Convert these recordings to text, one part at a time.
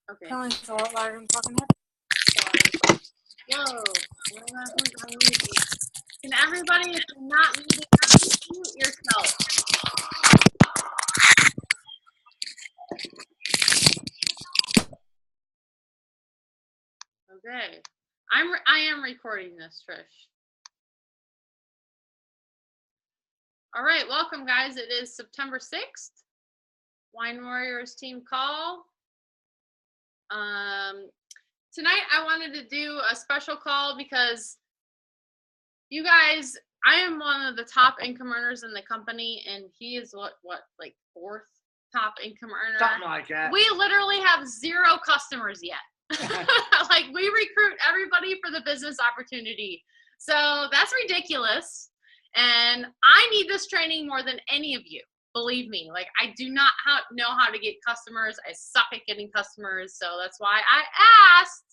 Okay. Apparently it's a lot louder than fucking Sorry. Yo. Can everybody, if you're not muted, mute yourself? Okay. I am recording this, Trish. All right, welcome guys. It is September 6th. Wine Warriors team call. Tonight I wanted to do a special call because you guys, I am one of the top income earners in the company, and he is like fourth top income earner. Something like that. We literally have 0 customers yet. Like, we recruit everybody for the business opportunity. So that's ridiculous. And I need this training more than any of you. Believe me, like, I do not know how to get customers. I suck at getting customers. So that's why I asked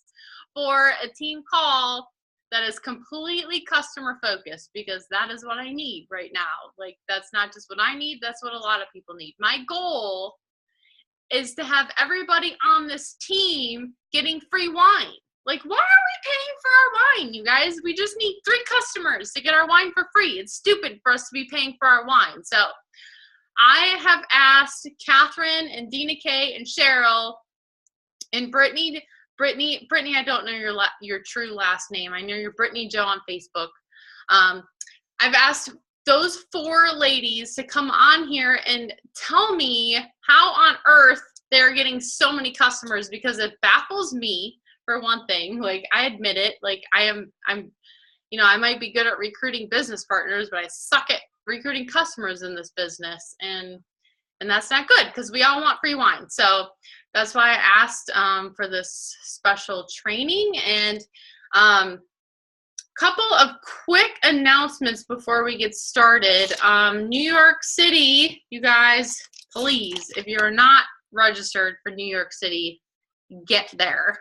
for a team call that is completely customer focused, because that is what I need right now. Like, that's not just what I need, that's what a lot of people need. My goal is to have everybody on this team getting free wine. Like, why are we paying for our wine, you guys? We just need 3 customers to get our wine for free. It's stupid for us to be paying for our wine. So I have asked Catherine and Dina Kay and Cheryl and Brittany, I don't know your true last name. I know you're Brittany Joe on Facebook. I've asked those 4 ladies to come on here and tell me how on earth they're getting so many customers, because it baffles me, for one thing. Like, I admit it. Like, I'm, you know, I might be good at recruiting business partners, but I suck at recruiting customers in this business, and that's not good, because we all want free wine. So that's why I asked for this special training. And couple of quick announcements before we get started. New York City, you guys, please, if you're not registered for New York City, get there.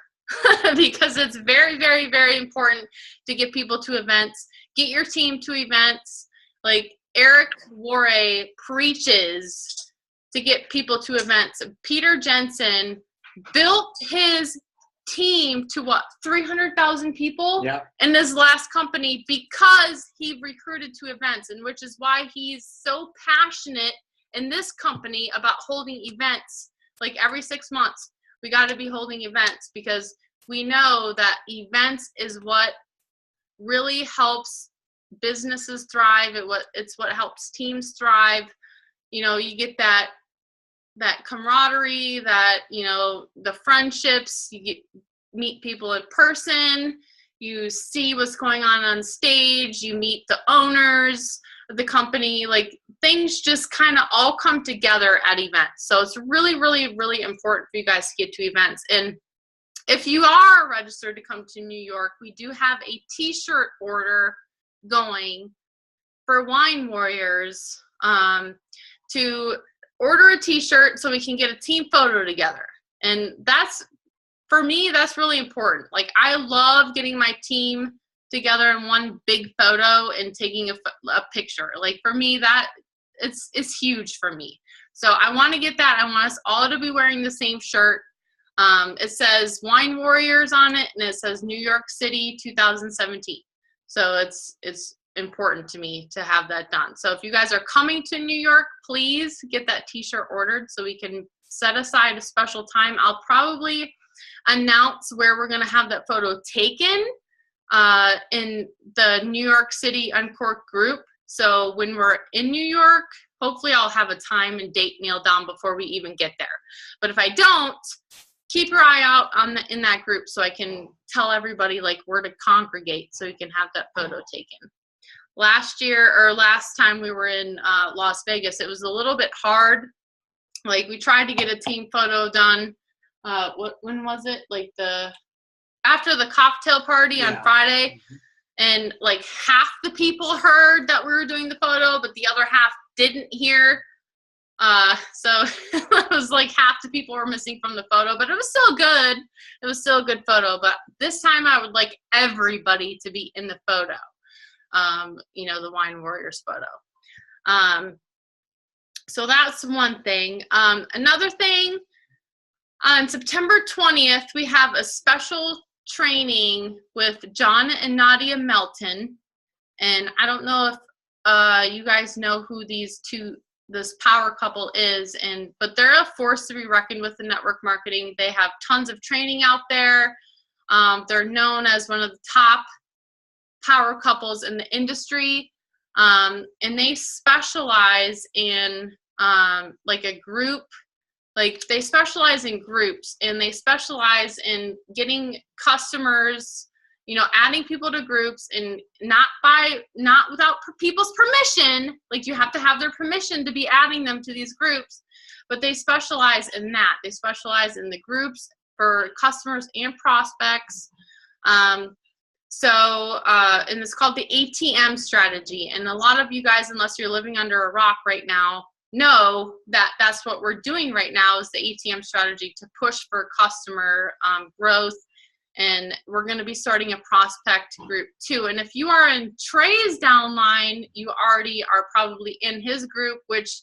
Because it's very, very, very important to get people to events. Get your team to events. Like, Eric Worre preaches to get people to events. Peter Jensen built his team to 300,000 people in this last company because he recruited to events, and which is why he's so passionate in this company about holding events. Like, every 6 months we got to be holding events, because we know that events is what really helps businesses thrive. It's what helps teams thrive. You know, you get that camaraderie, that, you know, the friendships, you meet people in person, you see what's going on stage, you meet the owners of the company. Like, things just kind of all come together at events. So it's really, really, really important for you guys to get to events. And if you are registered to come to New York, we do have a t-shirt order going for Wine Warriors, to order a t-shirt so we can get a team photo together. And that's, for me, that's really important. Like, I love getting my team together in one big photo and taking a picture. Like, for me, that it's huge for me. So I want to get that. I want us all to be wearing the same shirt. It says Wine Warriors on it, and it says New York City 2017. So it's important to me to have that done. So if you guys are coming to New York, please get that t-shirt ordered so we can set aside a special time. I'll probably announce where we're going to have that photo taken in the New York City Uncorked group. So when we're in New York, hopefully I'll have a time and date nailed down before we even get there. But if I don't, keep your eye out in that group so I can tell everybody, like, where to congregate so we can have that photo taken. Last time we were in Las Vegas, it was a little bit hard. Like, we tried to get a team photo done. When was it? Like, after the cocktail party on Friday. And like, half the people heard that we were doing the photo, but the other half didn't hear. So it was like half the people were missing from the photo, but it was still good. It was still a good photo. But this time I would like everybody to be in the photo. You know, the Wine Warriors photo. So that's one thing. Another thing, On September 20th, we have a special training with John and Nadia Melton. And I don't know if you guys know who this power couple is, but they're a force to be reckoned with in network marketing. They have tons of training out there. They're known as one of the top power couples in the industry. And they specialize in like a group. Like they specialize in groups, and they specialize in getting customers, adding people to groups, and not without people's permission. Like you have to have their permission to be adding them to these groups, but they specialize in that. They specialize in the groups for customers and prospects. And it's called the ATM strategy. And a lot of you guys, unless you're living under a rock right now, know that that's what we're doing right now is the ATM strategy to push for customer growth. And we're going to be starting a prospect group too. And if you are in Trey's downline, you already are probably in his group, which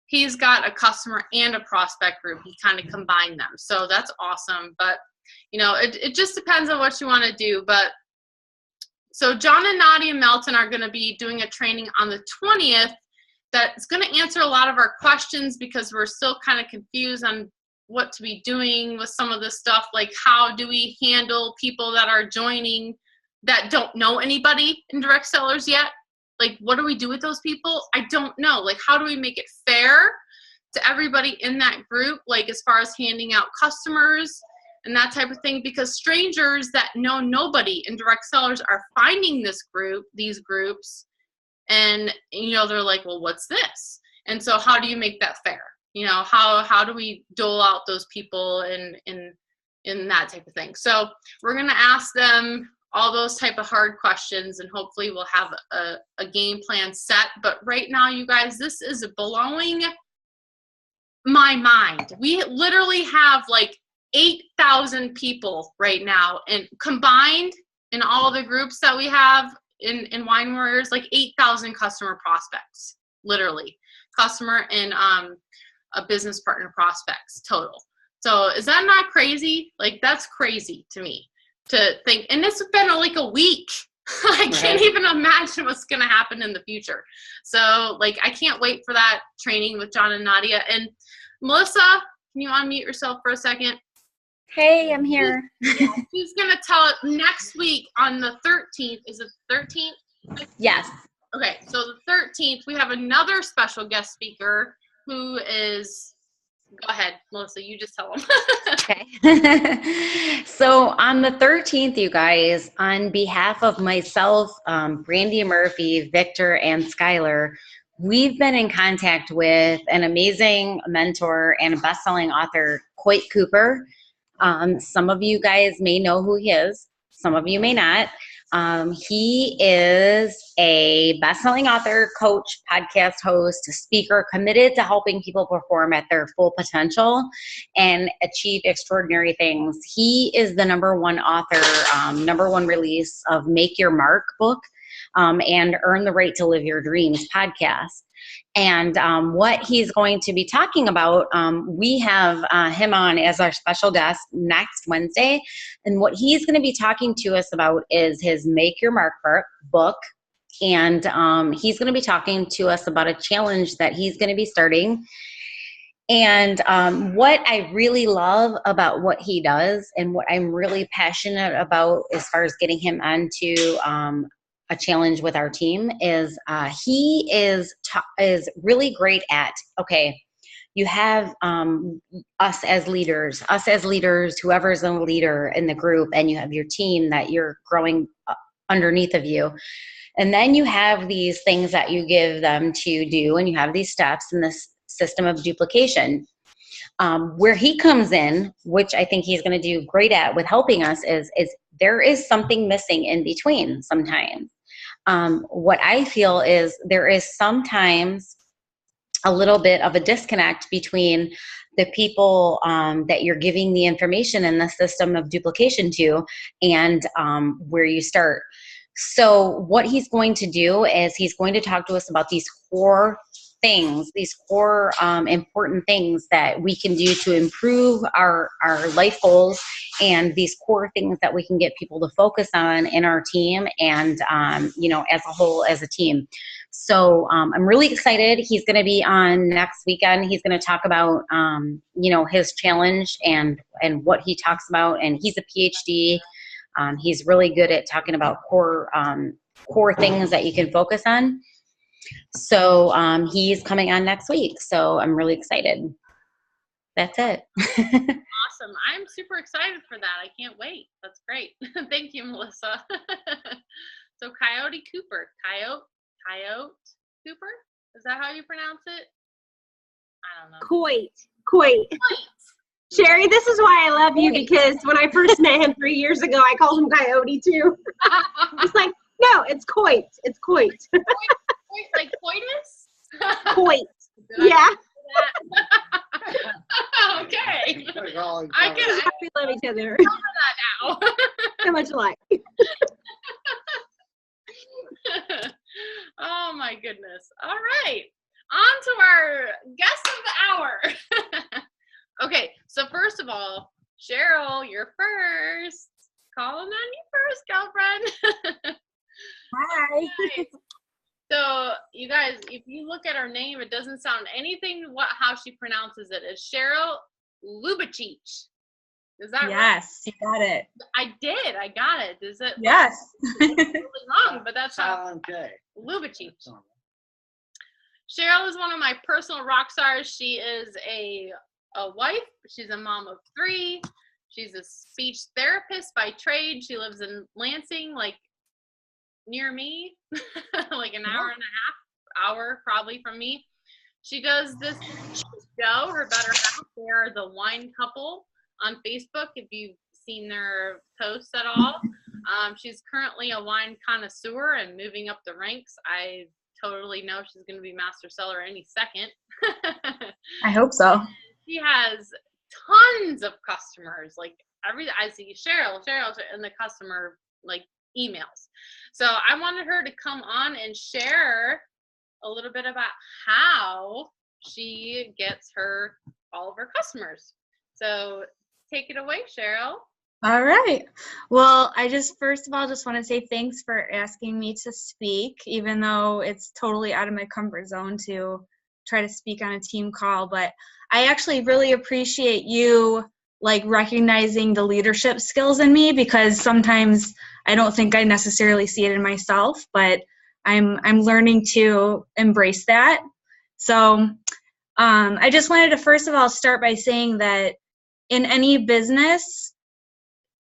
he's got a customer and a prospect group. He kind of combined them. So that's awesome. But, it just depends on what you want to do. But so John and Nadia Melton are going to be doing a training on the 20th that's going to answer a lot of our questions, because we're still kind of confused on what to be doing with some of this stuff. Like, how do we handle people that are joining that don't know anybody in direct sellers yet? Like, what do we do with those people? I don't know. Like, how do we make it fair to everybody in that group? Like, as far as handing out customers and that type of thing, because strangers that know nobody in direct sellers are finding these groups, and they're like, well, what's this? And so how do you make that fair? How do we dole out those people in that type of thing? So we're going to ask them all those type of hard questions, and hopefully we'll have a game plan set. But right now, you guys, this is blowing my mind. We literally have like 8,000 people right now, and combined in all the groups that we have in Wine Warriors, like 8,000 customer prospects, literally customer and a business partner prospects total. So is that not crazy? Like, that's crazy to me to think. And it's been like a week. I can't even imagine what's going to happen in the future. So like, I can't wait for that training with John and Nadia. And Melissa, can you unmute yourself for a second? Hey, I'm here. She's going to tell it next week on the 13th. Is it 13th? Yes. Okay, so the 13th, we have another special guest speaker who is, go ahead, Melissa, you just tell them. Okay. So on the 13th, you guys, on behalf of myself, Brandy Murphy, Victor, and Skylar, we've been in contact with an amazing mentor and a best-selling author, Coit Cooper. Some of you guys may know who he is. Some of you may not. He is a best-selling author, coach, podcast host, speaker, committed to helping people perform at their full potential and achieve extraordinary things. He is the number one author, number one release of Make Your Mark book, and Earn the Right to Live Your Dreams podcast. And what he's going to be talking about, we have him on as our special guest next Wednesday. And what he's going to be talking to us about is his Make Your Mark book. And he's going to be talking to us about a challenge that he's going to be starting. And what I really love about what he does, and what I'm really passionate about as far as getting him onto a challenge with our team, is he is really great at, okay, you have us as leaders, whoever's a leader in the group, and you have your team that you're growing underneath of you. And then you have these things that you give them to do, and you have these steps in this system of duplication. Where he comes in, which I think he's going to do great at with helping us, is there is something missing in between sometimes. What I feel is there is sometimes a little bit of a disconnect between the people that you're giving the information in the system of duplication to, and where you start. So what he's going to do is he's going to talk to us about these core things, these core important things that we can do to improve our life goals, and these core things that we can get people to focus on in our team and, as a whole, as a team. So I'm really excited. He's going to be on next weekend. He's going to talk about, his challenge and what he talks about. And he's a PhD. He's really good at talking about core things that you can focus on. So he's coming on next week. So I'm really excited. That's it. Awesome. I'm super excited for that. I can't wait. That's great. Thank you, Melissa. So Coyote Cooper. Coyote Cooper? Is that how you pronounce it? I don't know. Coit. Sherry, this is why I love you, because when I first met him 3 years ago, I called him Coyote too. It's like, no, it's Coit. It's Coit. Coit, like coitus? Coit. Yeah. Okay. We love each other. Cover that now. So much alike. Oh my goodness. All right. On to our guest of the hour. Okay, so first of all, Cheryl, you're first. Calling on you first, girlfriend. Hi. Nice. So, you guys, if you look at her name, it doesn't sound anything how she pronounces it. It's Cheryl Lubachich. Is that right? Yes, you got it. I did. I got it. Is it? Yes. It's really wrong, but that's how. Okay. Lubachich. Cheryl is one of my personal rock stars. She is a wife. She's a mom of 3. She's a speech therapist by trade. She lives in Lansing, like near me, like an hour and a half, hour probably from me. She does this show, Her Better Half. They are the wine couple on Facebook, if you've seen their posts at all. She's currently a wine connoisseur and moving up the ranks. I totally know she's going to be master seller any second. I hope so. She has tons of customers. Like I see Cheryl, and the customer like emails. So I wanted her to come on and share a little bit about how she gets all of her customers. So take it away, Cheryl. All right. Well, I first of all, just want to say thanks for asking me to speak, even though it's totally out of my comfort zone to try to speak on a team call. But I actually really appreciate you recognizing the leadership skills in me, because sometimes I don't think I necessarily see it in myself, but I'm learning to embrace that. So I just wanted to first of all start by saying that in any business,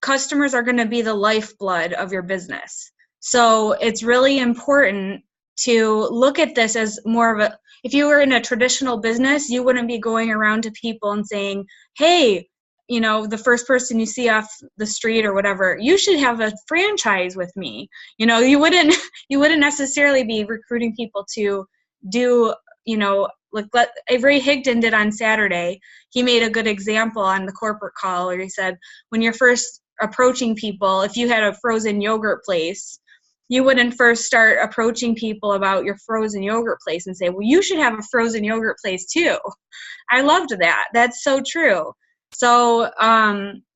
customers are going to be the lifeblood of your business. So it's really important to look at this as more of if you were in a traditional business, you wouldn't be going around to people and saying, hey, the first person you see off the street or whatever, you should have a franchise with me. You wouldn't necessarily be recruiting people to do, like Avery Higdon did on Saturday. He made a good example on the corporate call where he said, when you're first approaching people, if you had a frozen yogurt place, you wouldn't first start approaching people about your frozen yogurt place and say, well, you should have a frozen yogurt place too. I loved that. That's so true. So,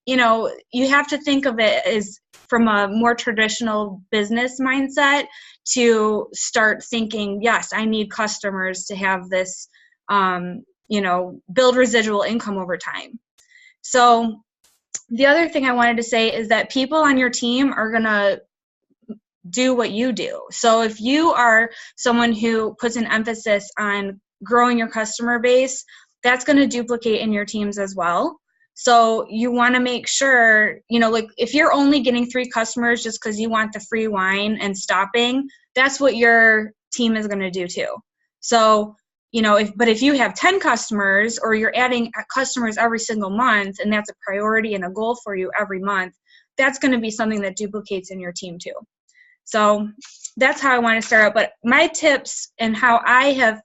you have to think of it as from a more traditional business mindset to start thinking, yes, I need customers to have this, build residual income over time. So the other thing I wanted to say is that people on your team are going to do what you do. So if you are someone who puts an emphasis on growing your customer base, that's going to duplicate in your teams as well. So you want to make sure, if you're only getting 3 customers just because you want the free wine and stopping, that's what your team is going to do too. So, if you have 10 customers or you're adding customers every single month, and that's a priority and a goal for you every month, that's going to be something that duplicates in your team too. So that's how I want to start out. But my tips and how I have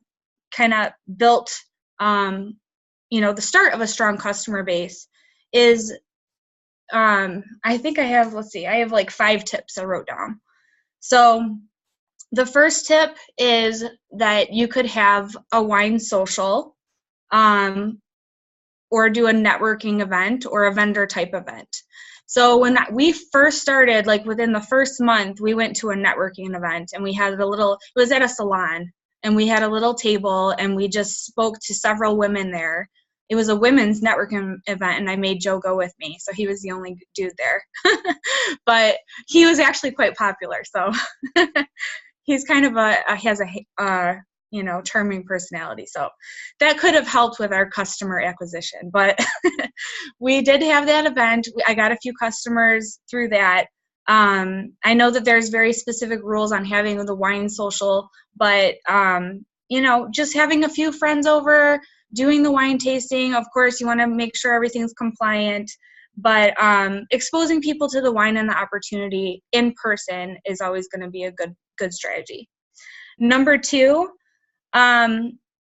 kind of built, the start of a strong customer base is, I think I have, I have 5 tips I wrote down. So the first tip is that you could have a wine social, or do a networking event or a vendor type event. So when we first started, like within the first month, we went to a networking event, and we had it was at a salon, and we had a little table, and we just spoke to several women there. It was a women's networking event, and I made Joe go with me. So he was the only dude there, but he was actually quite popular. So he's kind of has a charming personality. So that could have helped with our customer acquisition, but we did have that event. I got a few customers through that. I know that there's very specific rules on having the wine social, but just having a few friends over, doing the wine tasting. Of course, you want to make sure everything's compliant, but exposing people to the wine and the opportunity in person is always going to be a good strategy. Number 2,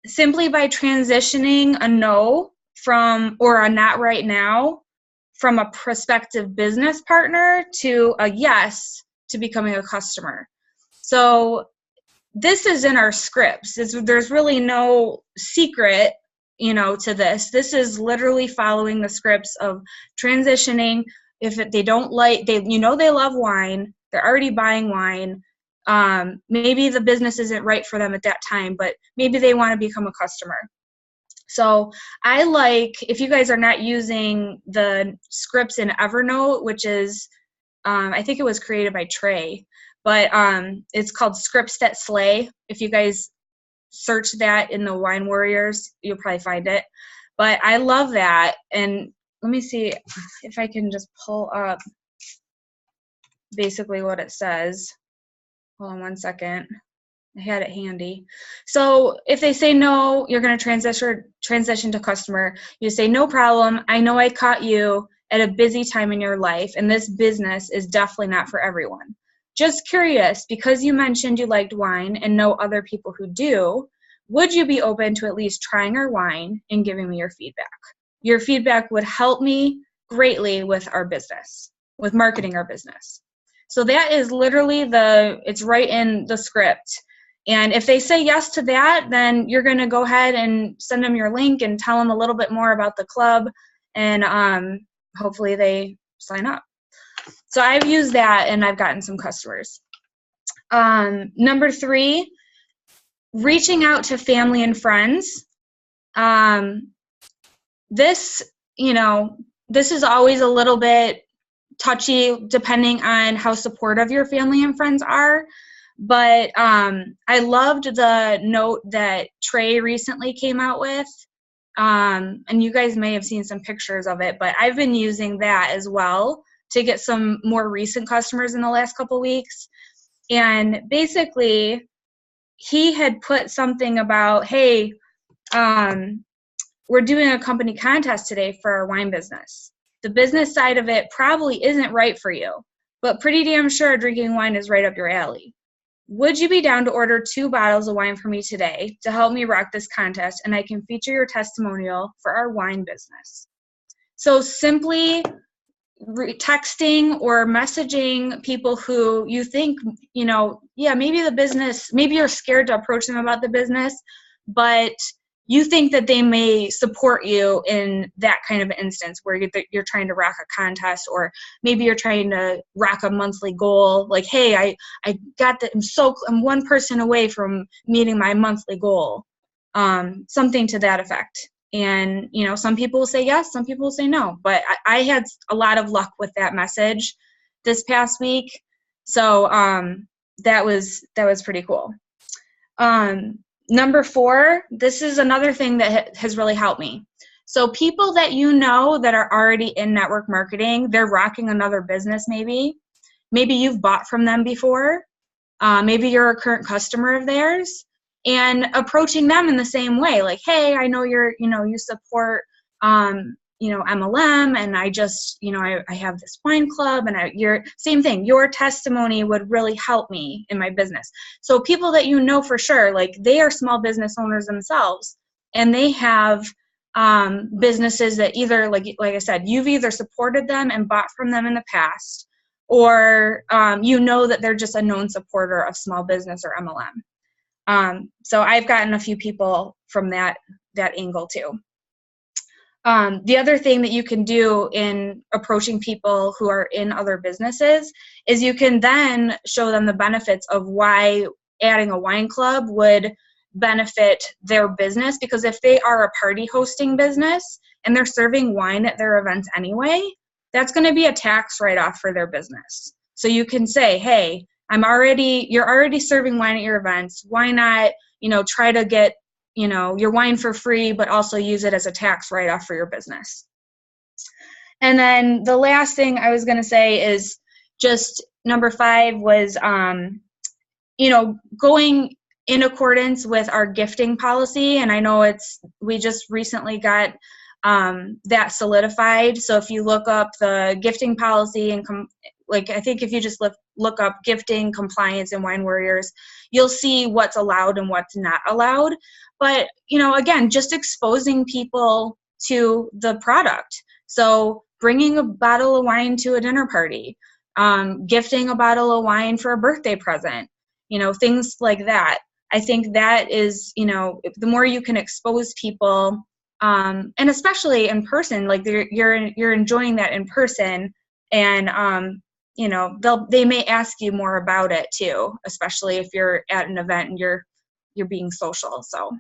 simply by transitioning a no or a not right now from a prospective business partner to a yes to becoming a customer. So this is in our scripts. There's really no secret, to this. This is literally following the scripts of transitioning. If they don't they love wine, they're already buying wine. Maybe the business isn't right for them at that time, but maybe they want to become a customer. So if you guys are not using the scripts in Evernote, which is, I think it was created by Trey, but it's called Scripts That Slay. If you guys search that in the Wine Warriors, you'll probably find it. But I love that. And let me see if I can just pull up basically what it says. Hold on one second. I had it handy. So if they say no, you're going to transition to customer. You say, no problem. I know I caught you at a busy time in your life, and this business is definitely not for everyone. Just curious, because you mentioned you liked wine and know other people who do, would you be open to at least trying our wine and giving me your feedback? Your feedback would help me greatly with our business, with marketing our business. So that is literally it's right in the script. And if they say yes to that, then you're going to go ahead and send them your link and tell them a little bit more about the club, and hopefully they sign up. So I've used that, and I've gotten some customers. Number 3, reaching out to family and friends. This is always a little bit touchy depending on how supportive your family and friends are. But I loved the note that Trey recently came out with. And you guys may have seen some pictures of it, but I've been using that as well to get some more recent customers in the last couple weeks. And basically, he had put something about, hey, we're doing a company contest today for our wine business. The business side of it probably isn't right for you, but pretty damn sure drinking wine is right up your alley. Would you be down to order 2 bottles of wine for me today to help me rock this contest, and I can feature your testimonial for our wine business? So simply texting or messaging people who you think, maybe the business, maybe you're scared to approach them about the business, but you think that they may support you in that kind of instance where you're trying to rock a contest, or maybe you're trying to rock a monthly goal. Like, hey, I got that. I'm one person away from meeting my monthly goal. Something to that effect. And, some people will say yes, some people will say no, but I had a lot of luck with that message this past week. So, that was pretty cool. Number 4, this is another thing that has really helped me. So people that that are already in network marketing, they're rocking another business maybe. Maybe you've bought from them before. Maybe you're a current customer of theirs, and approaching them in the same way. Like, hey, I know you support, MLM, and I just, I have this wine club, and same thing. Your testimony would really help me in my business. So people that for sure, like they are small business owners themselves, and they have businesses that either, like I said, you've either supported them and bought from them in the past, or you know that they're just a known supporter of small business or MLM. So I've gotten a few people from that angle too. The other thing that you can do in approaching people who are in other businesses is you can then show them the benefits of why adding a wine club would benefit their business, because if they are a party hosting business and they're serving wine at their events anyway, that's going to be a tax write-off for their business. So you can say, hey, you're already serving wine at your events. Why not, try to get, your wine for free, but also use it as a tax write-off for your business. And then the last thing I was going to say is just number 5 was, going in accordance with our gifting policy. And I know we just recently got that solidified. So if you look up the gifting policy and I think if you just look up gifting compliance and Wine Warriors, you'll see what's allowed and what's not allowed. But, again, just exposing people to the product. So bringing a bottle of wine to a dinner party, gifting a bottle of wine for a birthday present, things like that. I think that is, the more you can expose people, and especially in person, like you're enjoying that in person, and they may ask you more about it too, especially if you're at an event and you're being social. So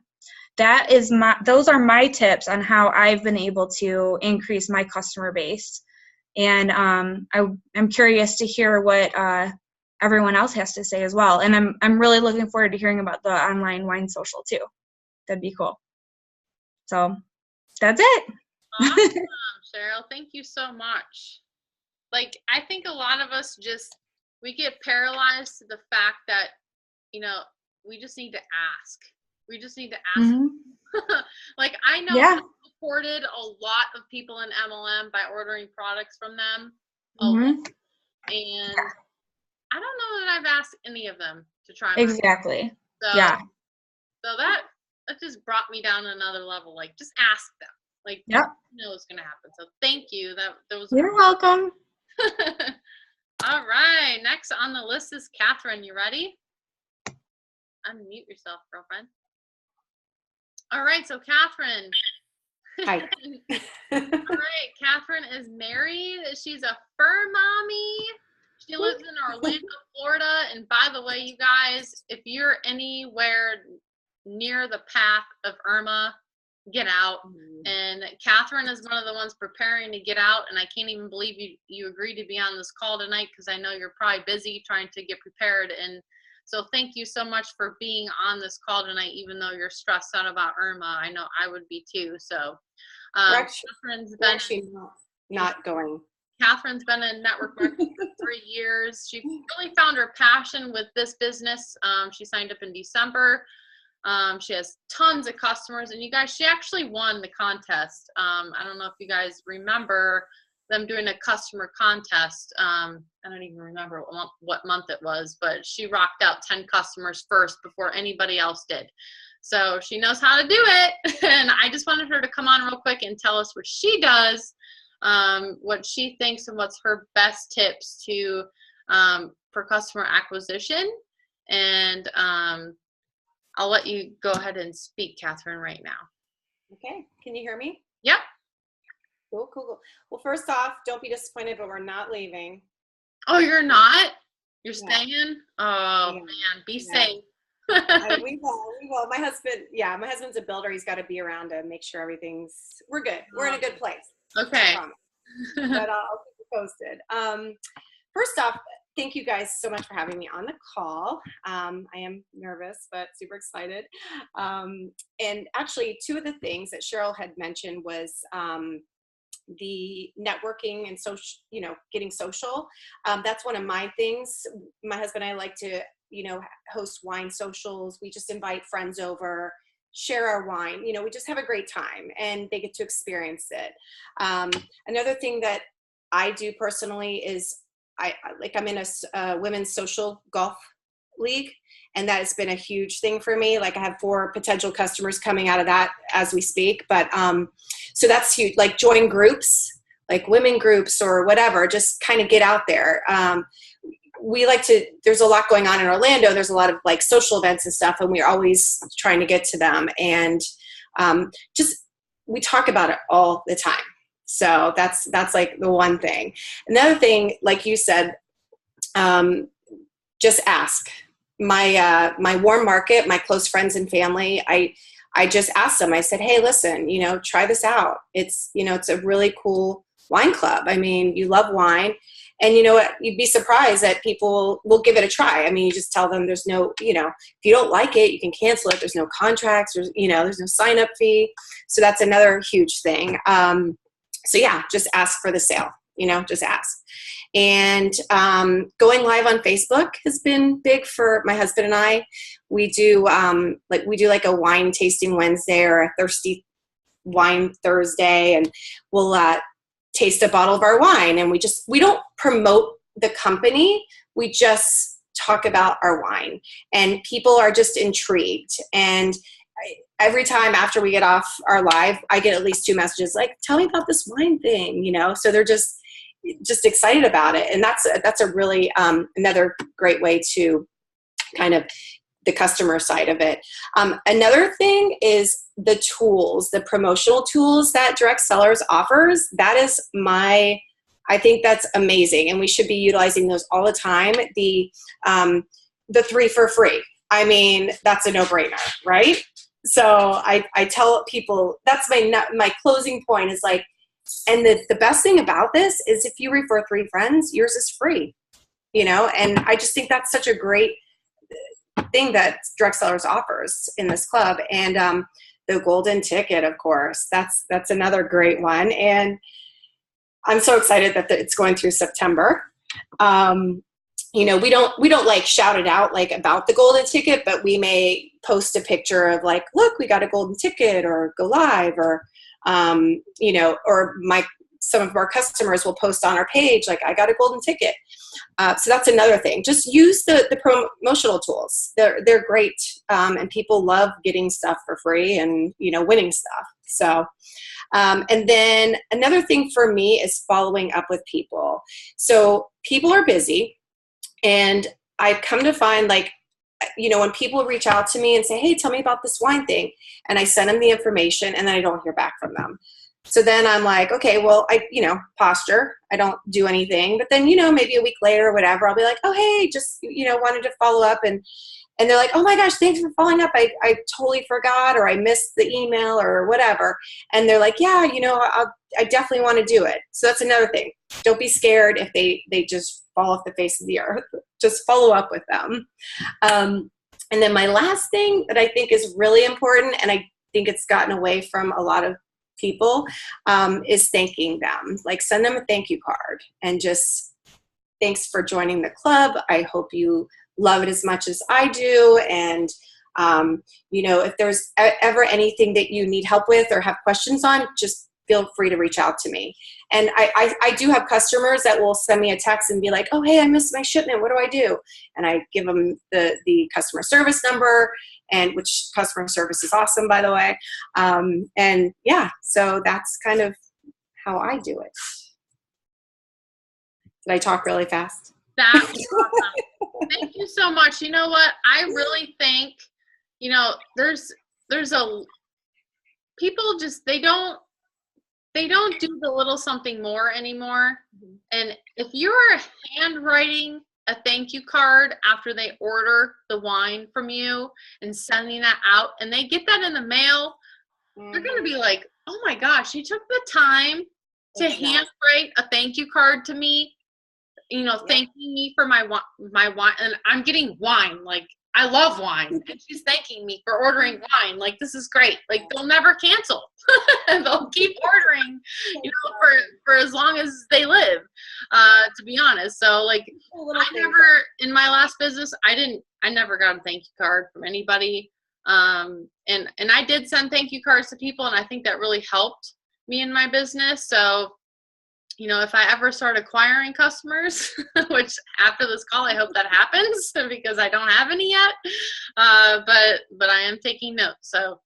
those are my tips on how I've been able to increase my customer base. And I'm curious to hear what everyone else has to say as well. And I'm really looking forward to hearing about the online wine social too. That'd be cool. So that's it. Awesome, Cheryl. Thank you so much. I think a lot of us we get paralyzed to the fact that, we just need to ask. We just need to ask. Mm-hmm. I know I supported a lot of people in MLM by ordering products from them. Mm-hmm. And I don't know that I've asked any of them to try. Exactly. So that just brought me down another level. Just ask them. You know what's going to happen. So thank you. That was. You're welcome. All right. Next on the list is Catherine. You ready? Unmute yourself, girlfriend. All right. So Catherine. Hi. All right. Catherine is married. She's a fur mommy. She lives in Orlando, Florida. And by the way, you guys, if you're anywhere near the path of Irma, get out. And Catherine is one of the ones preparing to get out. And I can't even believe you agreed to be on this call tonight, because I know you're probably busy trying to get prepared. And so thank you so much for being on this call tonight, even though you're stressed out about Irma. I know I would be too. So Catherine's been not going. Catherine's been in network marketing for 3 years. She really found her passion with this business. She signed up in December. She has tons of customers, and you guys, she actually won the contest. I don't know if you guys remember them doing a customer contest. I don't even remember what month it was, but she rocked out 10 customers first before anybody else did. So she knows how to do it. And I just wanted her to come on real quick and tell us what she does, what she thinks, and what's her best tips for customer acquisition. And I'll let you go ahead and speak, Catherine, right now. Okay. Can you hear me? Yep. Cool. Well, first off, don't be disappointed, but we're not leaving. Oh, you're not? You're staying? Oh, man. Be safe. We will. My husband's a builder. He's got to be around to make sure we're good. We're in a good place. Okay. But I'll keep you posted. First off, thank you guys so much for having me on the call. I am nervous, but super excited. And actually, 2 of the things that Cheryl had mentioned was the networking and social, getting social. That's one of my things. My husband and I like to, host wine socials. We just invite friends over, share our wine. We just have a great time, and they get to experience it. Another thing that I do personally is I'm in a women's social golf league, and that has been a huge thing for me. I have 4 potential customers coming out of that as we speak. But so that's huge. Join groups like women groups or whatever, just kind of get out there. We like to, there's a lot going on in Orlando. There's a lot of like social events and stuff, and we're always trying to get to them. And we talk about it all the time. So that's like the one thing. Another thing, like you said, just ask. My warm market, my close friends and family, I just asked them, I said, hey, listen, try this out. It's a really cool wine club. I mean, you love wine. And you know what? You'd be surprised that people will give it a try. I mean, you just tell them there's no, if you don't like it, you can cancel it. There's no contracts. There's no sign up fee. So that's another huge thing. So yeah, just ask for the sale, just ask. And going live on Facebook has been big for my husband and I. We do like a wine tasting Wednesday or a thirsty wine Thursday, and we'll taste a bottle of our wine, and we don't promote the company, we just talk about our wine, and people are just intrigued. And every time after we get off our live, I get at least 2 messages like, tell me about this wine thing, so they're just excited about it. And that's a really another great way to kind of the customer side of it. Another thing is the tools, the promotional tools that Direct Sellers offers. That is I think that's amazing. And we should be utilizing those all the time. The 3 for free. I mean, that's a no-brainer, right? So I tell people, that's my closing point is like, and the best thing about this is if you refer 3 friends, yours is free, and I just think that's such a great thing that Direct Sellers offers in this club. And the golden ticket, of course, that's another great one. And I'm so excited that it's going through September. We don't like shout it out like about the golden ticket, but we may post a picture of like, look, we got a golden ticket, or go live, or some of our customers will post on our page like, I got a golden ticket. So that's another thing. Just use the promotional tools. They're great, and people love getting stuff for free and winning stuff. So, and then another thing for me is following up with people. So people are busy, and I've come to find like, when people reach out to me and say, hey, tell me about this wine thing, and I send them the information and then I don't hear back from them. So then I'm like, okay, well, posture, I don't do anything. But then, maybe a week later or whatever, I'll be like, oh, hey, just, wanted to follow up. And they're like, oh my gosh, thanks for following up. I totally forgot, or I missed the email or whatever. And they're like, yeah, I definitely want to do it. So that's another thing. Don't be scared if they just fall off the face of the earth. Just follow up with them. And then my last thing that I think is really important, and I think it's gotten away from a lot of people, is thanking them. Like, send them a thank you card and just, thanks for joining the club. I hope you love it as much as I do. And, if there's ever anything that you need help with or have questions on, just feel free to reach out to me. And I do have customers that will send me a text and be like, oh, hey, I missed my shipment. What do I do? And I give them the customer service number, and which customer service is awesome, by the way. And yeah, so that's kind of how I do it. Did I talk really fast? That was awesome. Thank you so much. You know what? I really think, there's people just, they don't do the little something more anymore. And if you are handwriting a thank you card after they order the wine from you and sending that out, and they get that in the mail, they're going to be like, oh my gosh, you took the time to handwrite a thank you card to me, thanking me for my wine. And I'm getting wine. Like, I love wine, and she's thanking me for ordering wine. Like, this is great. Like, they'll never cancel. They'll keep ordering, for as long as they live, to be honest. So, like, in my last business, I never got a thank you card from anybody. And I did send thank you cards to people, and I think that really helped me in my business. So, if I ever start acquiring customers, which after this call, I hope that happens because I don't have any yet. But I am taking notes. So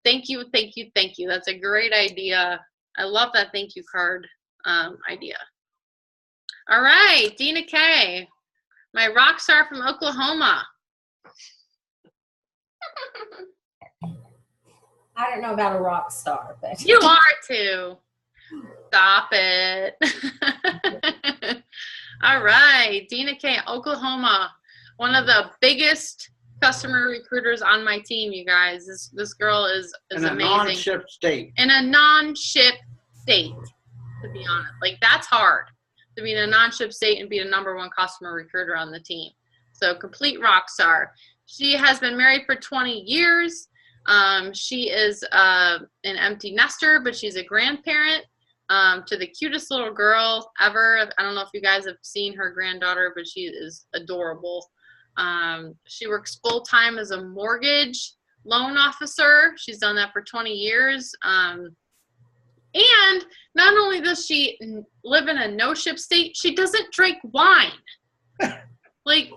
thank you. That's a great idea. I love that thank you card. idea. All right, Dina K, my rock star from Oklahoma. I don't know about a rock star, but You are too. Stop it. All right, Dina K, Oklahoma, one of the biggest customer recruiters on my team, you guys. This girl is in a amazing. non-ship state. In a non-ship state, to be honest. Like, that's hard, to be in a non-ship state and be the #1 customer recruiter on the team. So, complete rock star. She has been married for 20 years. She is an empty nester, but she's a grandparent to the cutest little girl ever. I don't know if you guys have seen her granddaughter, but she is adorable. She works full-time as a mortgage loan officer. She's done that for 20 years. And not only does she live in a no-ship state, she doesn't drink wine. Like,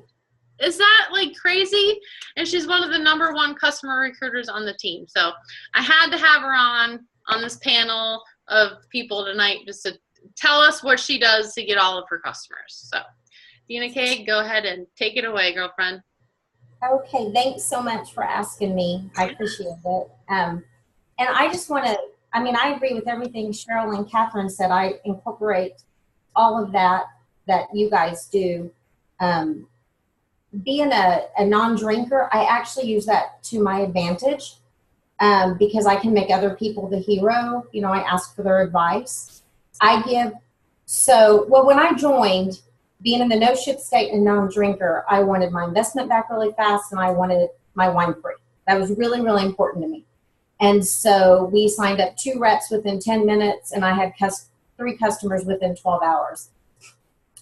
is that like crazy? And she's one of the #1 customer recruiters on the team. So I had to have her on this panel of people tonight just to tell us what she does to get all of her customers. So Dina K, go ahead and take it away, girlfriend. okay, thanks so much for asking me. I appreciate it. And I just want to, I agree with everything Cheryl and Catherine said. I incorporate all of that you guys do. Being a non-drinker, I actually use that to my advantage because I can make other people the hero. You know, I ask for their advice. When I joined, being in the no-ship state and non-drinker, I wanted my investment back really fast and I wanted my wine free. That was really, really important to me. And so we signed up 2 reps within 10 minutes and I had 3 customers within 12 hours.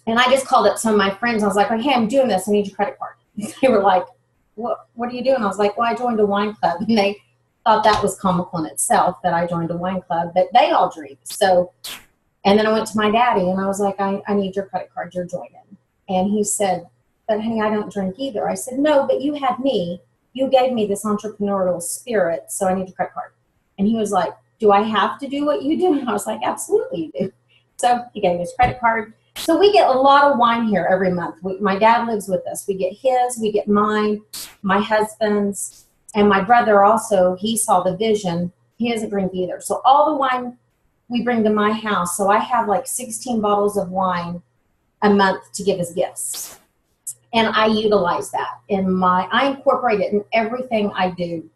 And I just called up some of my friends. I was like, oh, hey, I'm doing this. I need your credit card. They were like, what are you doing? I was like, well, I joined a wine club. And they thought that was comical in itself that I joined a wine club, but they all drink. So, and then I went to my daddy and I was like, I need your credit card. You're joining. And he said, but honey, I don't drink either. I said, no, but you had me. You gave me this entrepreneurial spirit, so I need your credit card. And he was like, do I have to do what you do? And I was like, absolutely you do. So he gave me his credit card. So we get a lot of wine here every month. My dad lives with us. We get his, we get mine, my husband's, and my brother also, he saw the vision. He doesn't drink either. So all the wine we bring to my house. So I have like 16 bottles of wine a month to give as gifts. And I utilize that I incorporate it in everything I do.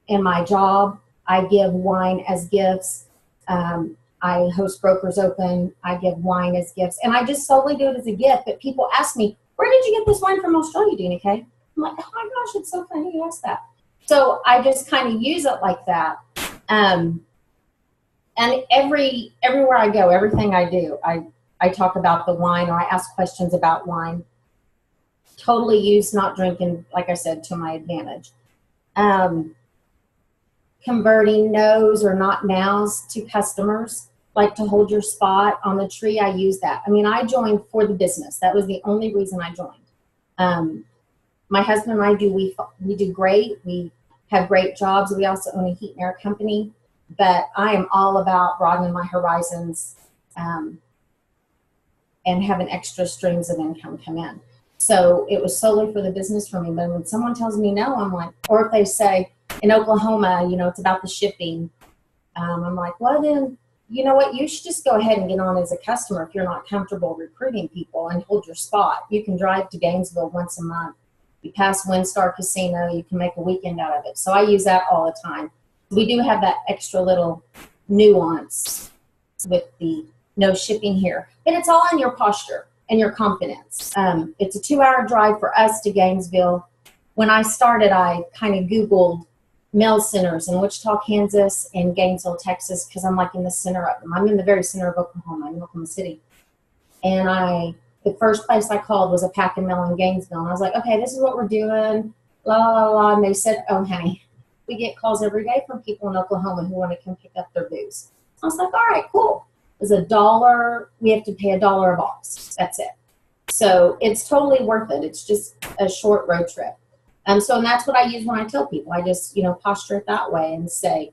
In my job, I give wine as gifts. I host Brokers Open. I give wine as gifts. And I just solely do it as a gift. But people ask me, where did you get this wine from Australia, Dina K? I'm like, oh my gosh, it's so funny you asked that. So I just kind of use it like that. And everywhere I go, everything I do, I talk about the wine or I ask questions about wine. Totally use not drinking, like I said, to my advantage. Converting no's or not now's to customers, like to hold your spot on the tree. I use that. I joined for the business. That was the only reason I joined. My husband and I we do great. We have great jobs. We also own a heat and air company, but I am all about broadening my horizons and having extra streams of income come in. So it was solely for the business for me. But when someone tells me no, I'm like, or if they say, in Oklahoma, it's about the shipping. I'm like, well, then, you know what? You should just go ahead and get on as a customer if you're not comfortable recruiting people and hold your spot. You can drive to Gainesville once a month. You pass WinStar Casino. You can make a weekend out of it. So I use that all the time. We do have that extra little nuance with the no shipping here. But it's all in your posture and your confidence. It's a 2-hour drive for us to Gainesville. When I started, I kind of Googled mail centers in Wichita, Kansas, and Gainesville, Texas, because I'm like in the center of them. I'm in the very center of Oklahoma. I'm in Oklahoma City. And the first place I called was a Pack and Mail in Gainesville. And I was like, okay, this is what we're doing, la, la, la, la. And they said, oh, honey, we get calls every day from people in Oklahoma who want to come pick up their booze. I was like, all right, cool. It's $1. We have to pay $1 a box. That's it. So it's totally worth it. It's just a short road trip. And that's what I use when I tell people. I just, posture it that way and say,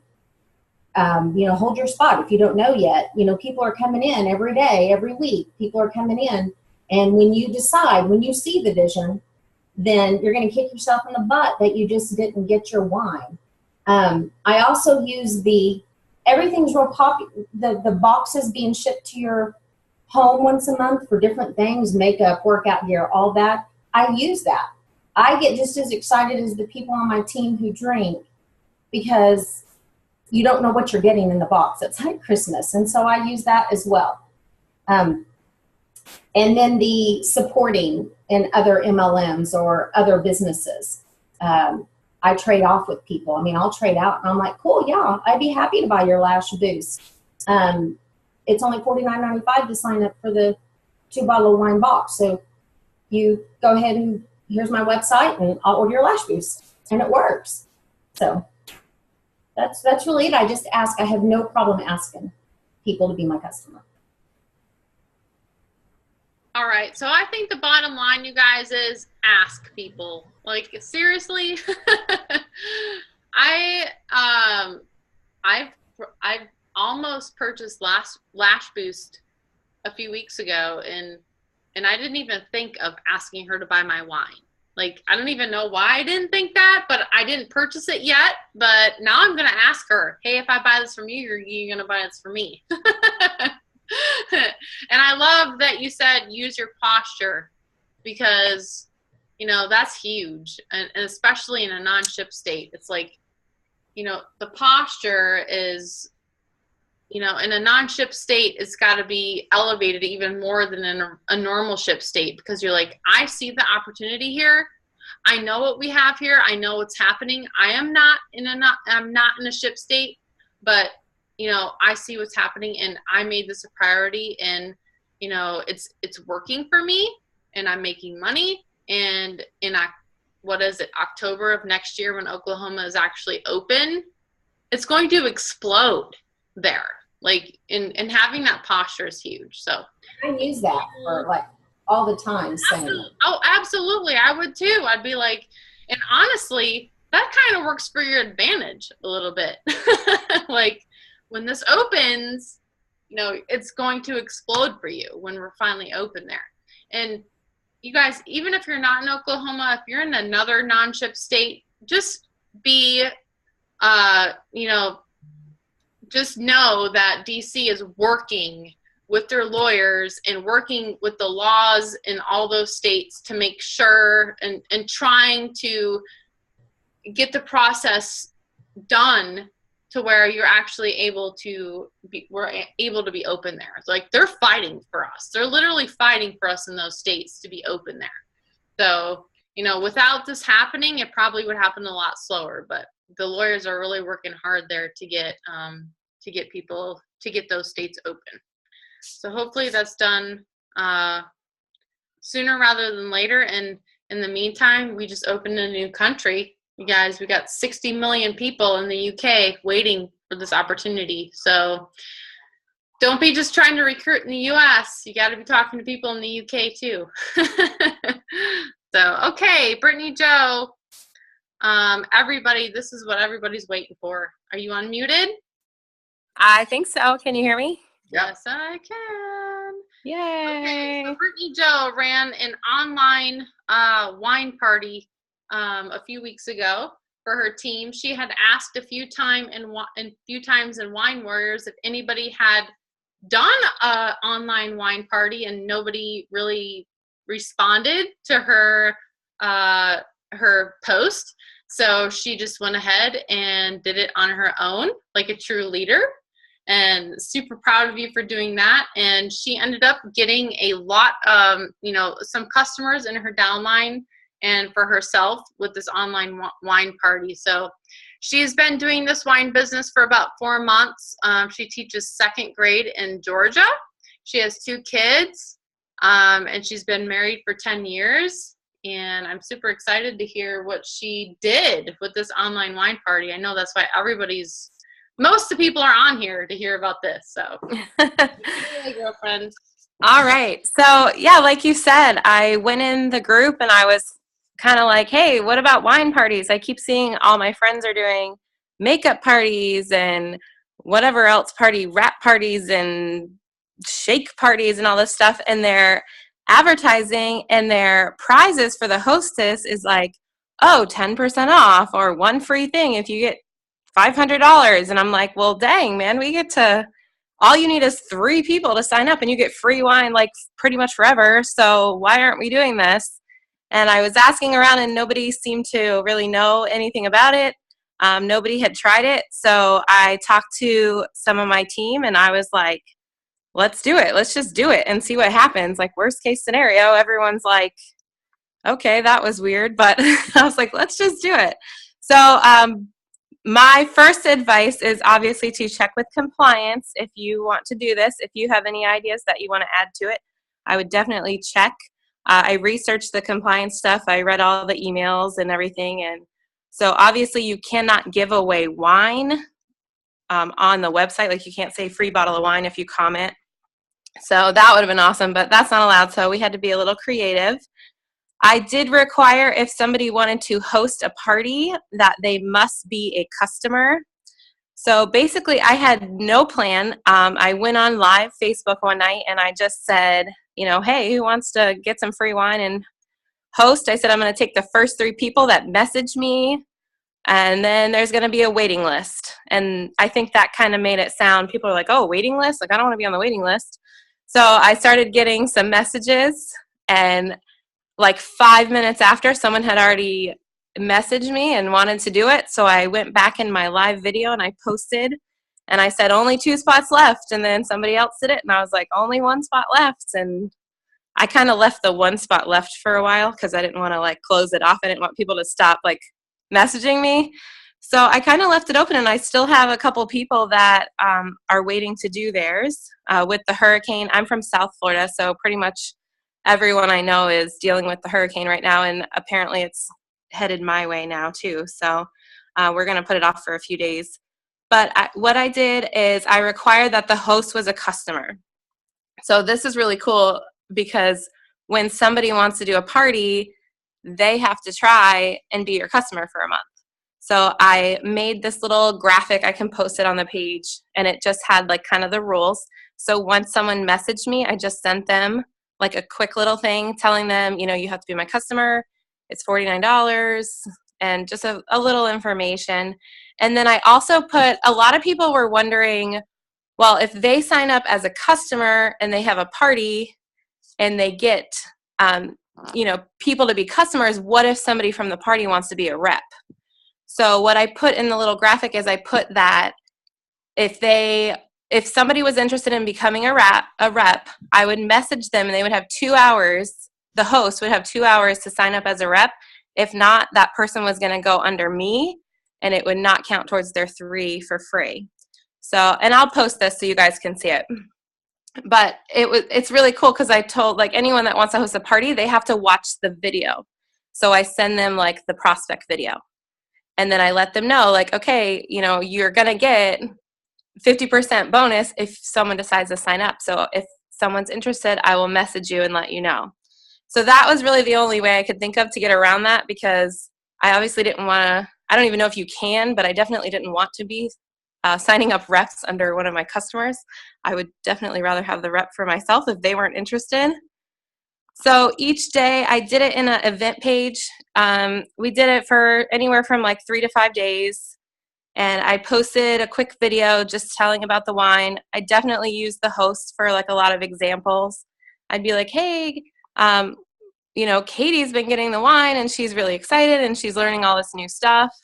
Hold your spot if you don't know yet. People are coming in every day, every week. People are coming in. And when you decide, when you see the vision, then you're going to kick yourself in the butt that you just didn't get your wine. I also use everything's real popular. The boxes being shipped to your home once a month for different things, makeup, workout gear, all that. I use that. I get just as excited as the people on my team who drink, because you don't know what you're getting in the box. It's like Christmas. And so I use that as well. And then the supporting in other MLMs or other businesses. I trade off with people. I'll trade out and I'm like, cool, yeah, I'd be happy to buy your Lash Boost. It's only $49.95 to sign up for the 2-bottle of wine box. So you go ahead and here's my website and I'll order your Lash Boost. And it works. So that's really it. I just ask. I have no problem asking people to be my customer. All right. So I think the bottom line, you guys, is ask people. Like, seriously. I've almost purchased Lash Boost a few weeks ago, and I didn't even think of asking her to buy my wine. Like, I don't even know why I didn't think that, but I didn't purchase it yet. But now I'm going to ask her, hey, if I buy this from you, are you going to buy this for me? And I love that you said use your posture, because, that's huge. And especially in a non-ship state, it's like, the posture is, in a non-ship state, it's got to be elevated even more than in a normal ship state, because you're like, I see the opportunity here. I know what we have here. I know what's happening. I'm not in a ship state, but I see what's happening, and I made this a priority, and it's working for me, and I'm making money. And in October of next year, when Oklahoma is actually open, it's going to explode there. Like, and having that posture is huge. So I use that for like all the time. Oh, absolutely. I would too. I'd be like, and honestly, that kind of works for your advantage a little bit. Like, when this opens, it's going to explode for you when we're finally open there. And you guys, even if you're not in Oklahoma, if you're in another non-ship state, just just know that DC is working with their lawyers and working with the laws in all those states to make sure and trying to get the process done to where you're actually we're able to be open there. Like, they're fighting for us. They're literally fighting for us in those states to be open there. So, without this happening, it probably would happen a lot slower, but the lawyers are really working hard there to get those states open. So hopefully that's done sooner rather than later. And in the meantime, we just opened a new country. You guys, we got 60 million people in the UK waiting for this opportunity. So don't be just trying to recruit in the US. You got to be talking to people in the UK too. So, okay, Brittany Joe, everybody, this is what everybody's waiting for. Are you unmuted? I think so. Can you hear me? Yes, I can. Yay. Okay, so Brittany Joe ran an online wine party a few weeks ago for her team. She had asked a few times in Wine Warriors if anybody had done an online wine party, and nobody really responded to her post. So she just went ahead and did it on her own, like a true leader. And super proud of you for doing that. And she ended up getting a lot of, some customers in her downline and for herself with this online wine party. So she's been doing this wine business for about 4 months. She teaches 2nd grade in Georgia. She has 2 kids, and she's been married for 10 years. And I'm super excited to hear what she did with this online wine party. I know that's why most of the people are on here to hear about this. So, hey, girlfriend. All right. So, yeah, like you said, I went in the group and I was kind of like, hey, what about wine parties? I keep seeing all my friends are doing makeup parties and whatever else party, wrap parties and shake parties and all this stuff, and their advertising and their prizes for the hostess is like, oh, 10% off or one free thing if you get $500. And I'm like, well, dang, man, we get to, all you need is 3 people to sign up and you get free wine like pretty much forever. So why aren't we doing this? And I was asking around and nobody seemed to really know anything about it. Nobody had tried it. So I talked to some of my team and I was like, let's do it. Let's just do it and see what happens. Like, worst case scenario, everyone's like, okay, that was weird. But I was like, let's just do it. So my first advice is obviously to check with compliance if you want to do this. If you have any ideas that you want to add to it, I would definitely check. I researched the compliance stuff. I read all the emails and everything. And so obviously you cannot give away wine on the website. Like, you can't say free bottle of wine if you comment. So that would have been awesome, but that's not allowed. So we had to be a little creative. I did require, if somebody wanted to host a party, that they must be a customer. So basically I had no plan. I went on live Facebook one night and I just said, hey, who wants to get some free wine and host? I said, I'm going to take the first 3 people that message me, and then there's going to be a waiting list. And I think that kind of made it sound, people are like, oh, waiting list? Like, I don't want to be on the waiting list. So I started getting some messages, and like 5 minutes after, someone had already messaged me and wanted to do it. So I went back in my live video and I posted, and I said, only 2 spots left. And then somebody else did it, and I was like, only 1 spot left. And I kind of left the 1 spot left for a while because I didn't want to like close it off. I didn't want people to stop like messaging me. So I kind of left it open, and I still have a couple people that are waiting to do theirs. With the hurricane, I'm from South Florida, so pretty much everyone I know is dealing with the hurricane right now, and apparently it's headed my way now too. So we're going to put it off for a few days. But what I did is I required that the host was a customer. So this is really cool because when somebody wants to do a party, they have to try and be your customer for a month. So I made this little graphic. I can post it on the page, and it just had like kind of the rules. So once someone messaged me, I just sent them like a quick little thing telling them, you have to be my customer. It's $49 and just a little information. And then I also put, a lot of people were wondering, well, if they sign up as a customer and they have a party and they get, people to be customers, what if somebody from the party wants to be a rep? So what I put in the little graphic is I put that if somebody was interested in becoming a rep, I would message them and they would have 2 hours. The host would have 2 hours to sign up as a rep. If not, that person was going to go under me and it would not count towards their 3 for free. So, and I'll post this so you guys can see it. But it's really cool because I told like anyone that wants to host a party, they have to watch the video. So I send them like the prospect video. And then I let them know like, okay, you're going to get 50% bonus if someone decides to sign up. So if someone's interested, I will message you and let you know. So that was really the only way I could think of to get around that, because I obviously didn't want to, I don't even know if you can, but I definitely didn't want to be signing up reps under one of my customers. I would definitely rather have the rep for myself if they weren't interested. So each day I did it in an event page. We did it for anywhere from like 3 to 5 days. And I posted a quick video just telling about the wine. I definitely used the host for like a lot of examples. I'd be like, hey, Katie's been getting the wine and she's really excited and she's learning all this new stuff.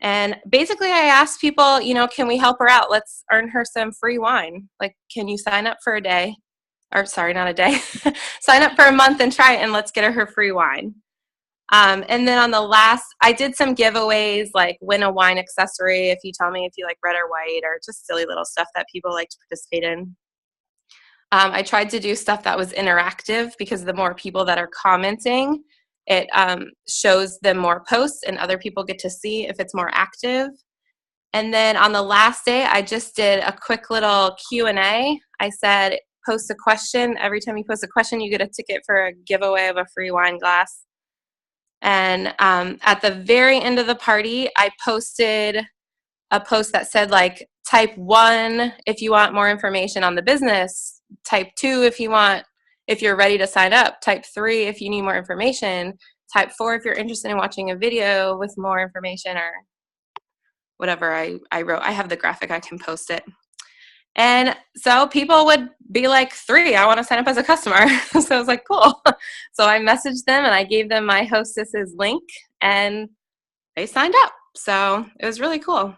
And basically I asked people, can we help her out? Let's earn her some free wine. Like, can you sign up for a day? Or sorry, not a day. Sign up for a month and try it, and let's get her free wine. And then on the last, I did some giveaways, like win a wine accessory if you tell me if you like red or white, or just silly little stuff that people like to participate in. I tried to do stuff that was interactive, because the more people that are commenting, it shows them more posts and other people get to see if it's more active. And then on the last day, I just did a quick little Q&A. I said, post a question. Every time you post a question, you get a ticket for a giveaway of a free wine glass. And at the very end of the party, I posted a post that said, like, type 1 if you want more information on the business, type 2 if you're ready to sign up, type 3 if you need more information, type 4 if you're interested in watching a video with more information, or whatever I wrote. I have the graphic, I can post it. And so people would be like, 3, I want to sign up as a customer. So I was like, cool. So I messaged them and I gave them my hostess's link and they signed up. So it was really cool.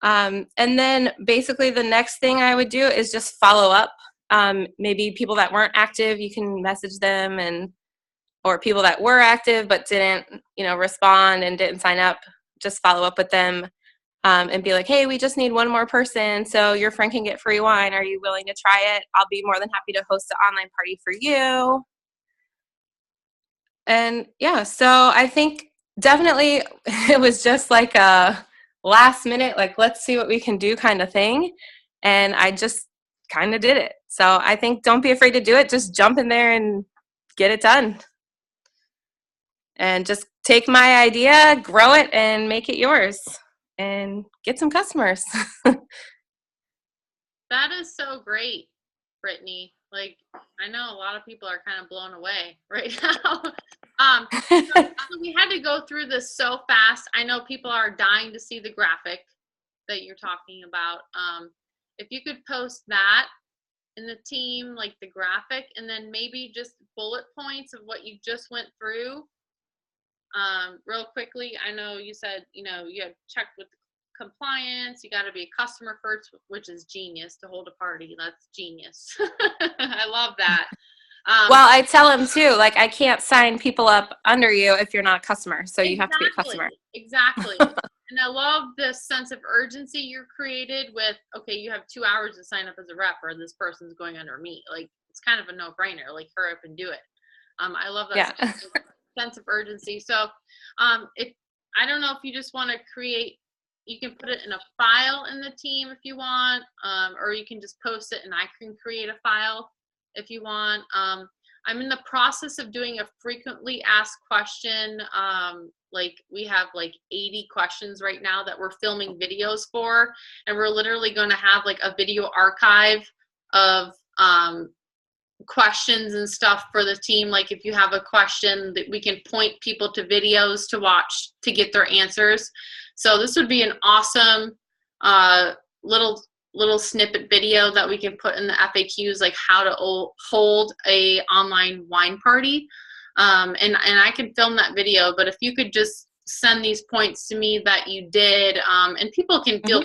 And then basically the next thing I would do is just follow up. Maybe people that weren't active, you can message them, or people that were active but didn't, respond and didn't sign up, just follow up with them. And be like, hey, we just need one more person, so your friend can get free wine. Are you willing to try it? I'll be more than happy to host an online party for you. And yeah, so I think definitely it was just like a last minute, like, let's see what we can do kind of thing. And I just kind of did it. So I think don't be afraid to do it. Just jump in there and get it done. And just take my idea, grow it, and make it yours. And get some customers. That is so great, Brittany. Like, I know a lot of people are kind of blown away right now. So we had to go through this so fast. I know people are dying to see the graphic that you're talking about. If you could post that in the team, like the graphic, and then maybe just bullet points of what you just went through. Real quickly, I know you said, you have checked with compliance, you got to be a customer first, which is genius to hold a party. That's genius. I love that. Well, I tell them too, like, I can't sign people up under you if you're not a customer. So you have to be a customer. Exactly. And I love this sense of urgency you're created with, okay, you have 2 hours to sign up as a rep, or this person's going under me. Like, it's kind of a no-brainer. Like, hurry up and do it. I love that sense of urgency. So I don't know if you just want to create, you can put it in a file in the team if you want, or you can just post it and I can create a file if you want. I'm in the process of doing a frequently asked question. Like, we have like 80 questions right now that we're filming videos for, and we're literally going to have like a video archive of questions and stuff for the team. Like, if you have a question, that we can point people to videos to watch to get their answers. So this would be an awesome little snippet video that we can put in the FAQs, like how to hold a online wine party. And I can film that video, but if you could just send these points to me that you did, and people can feel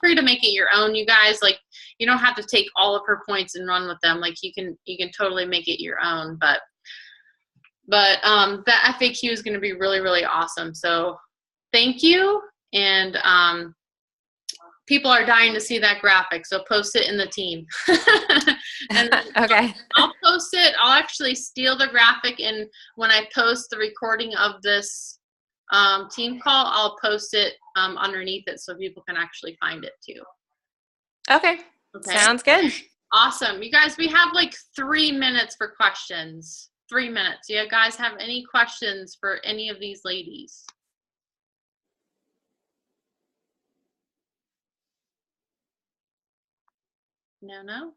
free to make it your own. You guys, like, you don't have to take all of her points and run with them. Like, you can totally make it your own. But the FAQ is going to be really, really awesome. So thank you. And people are dying to see that graphic, so post it in the team. And okay. I'll post it. I'll actually steal the graphic, and when I post the recording of this team call, I'll post it underneath it so people can actually find it too. Okay. Sounds good. Awesome. You guys, we have like 3 minutes for questions. 3 minutes. Do you guys have any questions for any of these ladies? No?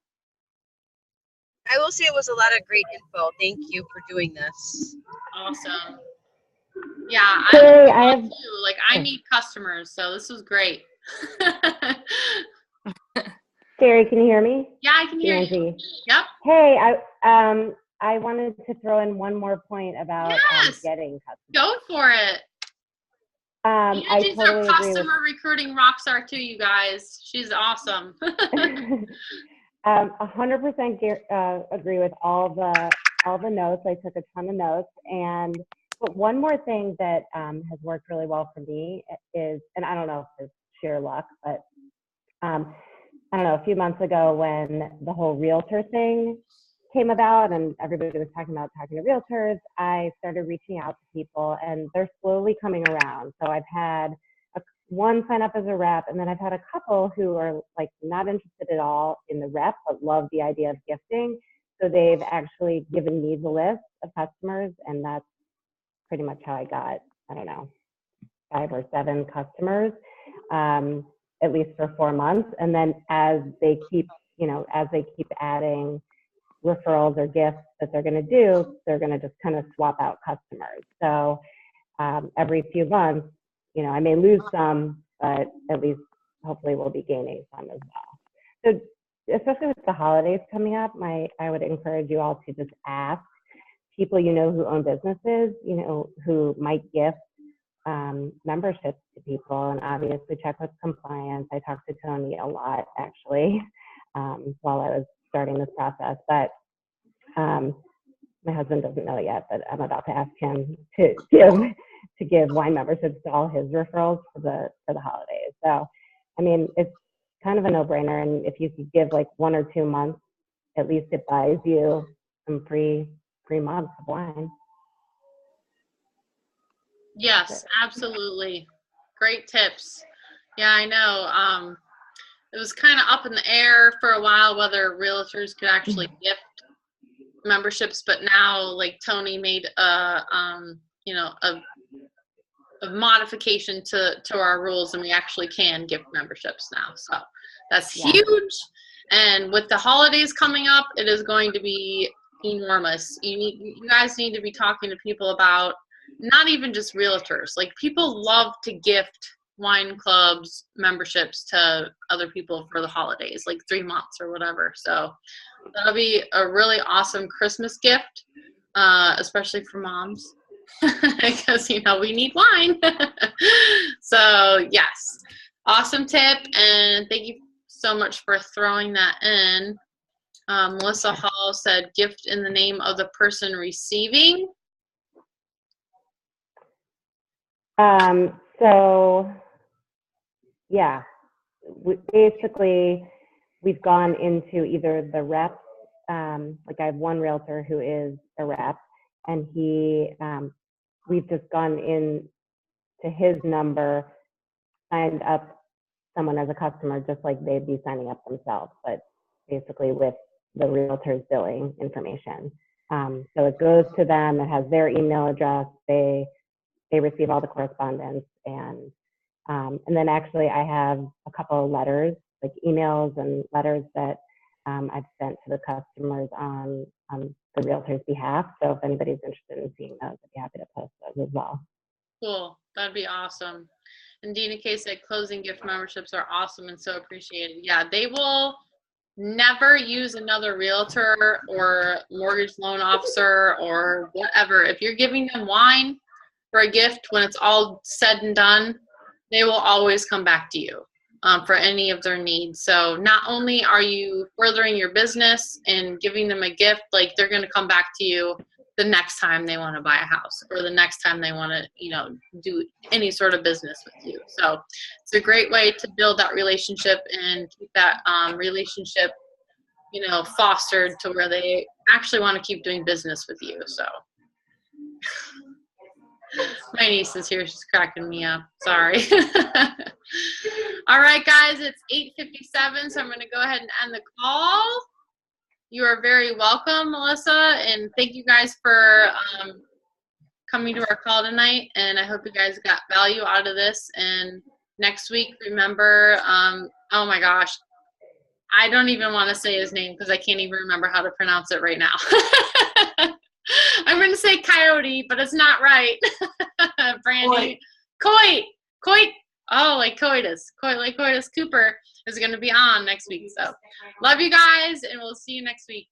I will say it was a lot of great info. Thank you for doing this. Awesome. Yeah, Hey, I need customers, so this was great. Sherry, can you hear me? Yeah, I can hear you. Yep. Hey, I wanted to throw in one more point about getting customers. Go for it. Angie's our customer recruiting rock star too, you guys. She's awesome. 100% agree with all the notes. I took a ton of notes, but one more thing that has worked really well for me is, and I don't know if it's sheer luck, but I don't know, a few months ago when the whole realtor thing came about and everybody was talking about talking to realtors, I started reaching out to people, and they're slowly coming around. So I've had one sign up as a rep, and then I've had a couple who are like not interested at all in the rep, but love the idea of gifting. So they've actually given me the list of customers, and that's pretty much how I got, I don't know, 5 or 7 customers. at least for 4 months. And then as they keep adding referrals or gifts that they're going to do, they're going to just kind of swap out customers. So every few months, I may lose some, but at least hopefully we'll be gaining some as well. So especially with the holidays coming up, I would encourage you all to just ask people who own businesses, who might gift memberships to people, and obviously check with compliance. I talked to Tony a lot actually while I was starting this process, but my husband doesn't know yet, but I'm about to ask him to give wine memberships to all his referrals for the holidays. So, I mean, it's kind of a no-brainer, and if you could give like 1 or 2 months, at least it buys you some free months of wine. Yes, absolutely. Great tips. Yeah, I know. It was kind of up in the air for a while whether realtors could actually gift memberships, but now like Tony made a modification to our rules, and we actually can gift memberships now. So that's huge. And with the holidays coming up, it is going to be enormous. You guys need to be talking to people about, not even just realtors, like people love to gift wine clubs memberships to other people for the holidays, like 3 months or whatever. So that'll be a really awesome Christmas gift, especially for moms, because we need wine. So yes, awesome tip, and thank you so much for throwing that in. Melissa Hall said gift in the name of the person receiving. So yeah, basically we've gone into either the reps, like I have one realtor who is a rep, and we've just gone in to his number, signed up someone as a customer just like they'd be signing up themselves, but basically with the realtor's billing information. So it goes to them, it has their email address, they receive all the correspondence, and then actually I have a couple of letters, like emails and letters that I've sent to the customers on the realtor's behalf. So if anybody's interested in seeing those, I'd be happy to post those as well. Cool, that'd be awesome. And Dina K said closing gift memberships are awesome and so appreciated. Yeah, they will never use another realtor or mortgage loan officer or whatever. If you're giving them wine for a gift, when it's all said and done, they will always come back to you for any of their needs. So not only are you furthering your business and giving them a gift, like they're going to come back to you the next time they want to buy a house or the next time they want to, do any sort of business with you. So it's a great way to build that relationship and keep that relationship, fostered to where they actually want to keep doing business with you. So my niece is here. She's cracking me up. Sorry. All right, guys, it's 8:57, so I'm going to go ahead and end the call. You are very welcome, Melissa, and thank you guys for coming to our call tonight, and I hope you guys got value out of this. And next week, remember, oh my gosh, I don't even want to say his name because I can't even remember how to pronounce it right now. I'm going to say Coyote, but it's not right. Brandy. Coit. Oh, like coitus. Like coitus Cooper is going to be on next week. So love you guys, and we'll see you next week.